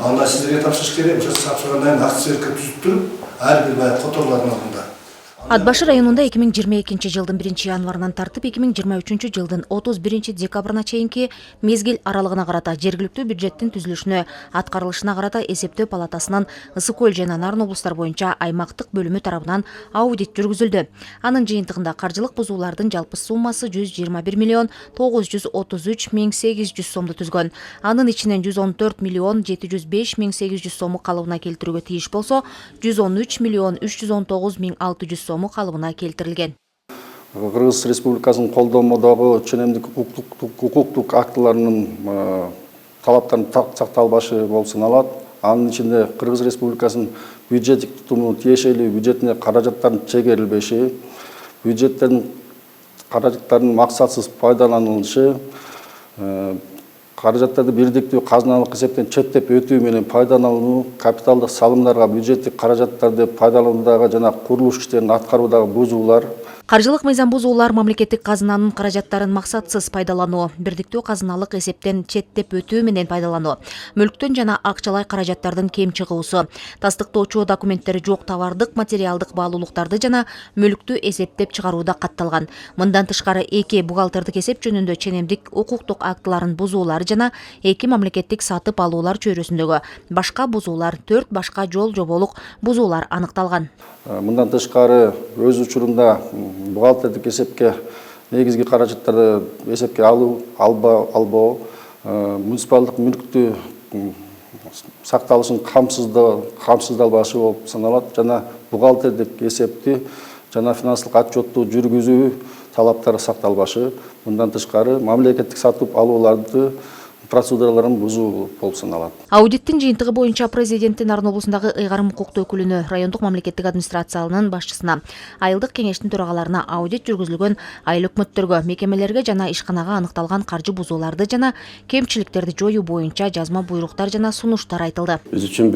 Анда сіздерге тапсырыс керек, тапсырғаннан нақты серіктер түзіп тұрып, әрбір бай қоторлардың алдында. Ат башы районунда 2022 жылдын 1 январынан тартып 2023 жылдын 31 декабрына чейинки мезгил аралыгына карата жергиликтүү бюджеттин түзүлүшүнө, аткарылышына карата эсептөө палатасынын Ысык Көл жана Нарын облустар боюнча аймактык бөлүмү тарабынан аудит жүргүзүлдү. Анын жыйынтыгында каржылык бузуулардын жалпы суммасы 121 миллион 933 миң 800 сомду түзгөн. Анын ичинен 114 миллион 705 миң 800 сому калыбына келтирүүгө тийиш болсо, 113 миллион 319 миң 600 сому калыбына келтирилген. Кыргыз Республикасынын колдомодогу ченемдик укуктук актыларынын талаптарын сакталбашы болуп саналат. Анын ичинде Кыргыз Республикасынын бюджеттик тутуму тиешелүү бюджетине каражаттардын чегерилбеши, бюджеттердин каражаттарынын максатсыз пайдаланылышы, каражаттарды бирдиктүү казыналык эсептен четтеп өтүү менен пайдалануу, капиталдык салымдарга бюджеттик каражаттарды пайдалануудагы жана курулуш иштерин аткаруудагы бузуулар. Каржылык мыйзам бузуулар мамлекеттик казынанын каражаттарын максатсыз пайдалануу, бирдиктүү казыналык эсептен четтеп өтүү менен пайдалануу, мүлктөн жана акчалай каражаттардын кем чыгуусу, тастыктоочу документтери жок товардык материалдык баалуулуктарды жана мүлктү эсептеп чыгарууда катталган. Мындан тышкары эки бухгалтердик эсеп жөнүндө ченемдик укуктук актыларын бузуулар жана эки мамлекеттик сатып алуулар чөйрөсүндөгү башка бузуулар, 4 башка жол жоболук бузуулар аныкталган. Мындан тышкары өз учурунда бухгалтердик эсепке негизги каражаттарды эсепке албоо, муниципалдык мүлктү сакталышын камсыздалбашы болуп саналат жана бухгалтердик эсепти жана финансылык отчетту жүргүзүү талаптары сакталбашы. Мындан тышкары мамлекеттик сатып алууларды процедураларын бузуу болуп саналат. Аудиттин жыйынтыгы боюнча президенттин Нарын облусундагы ыйгарым укуктуу өкүлүнө, райондук мамлекеттик администрациянын башчысына, айылдык кеңештин төрагаларына аудит жүргүзүлгөн айыл өкмөттөргө, мекемелерге жана ишканага аныкталган каржы бузууларды жана кемчиликтерди жоюу боюнча жазма буйруктар жана сунуштар айтылды. Биз үчүн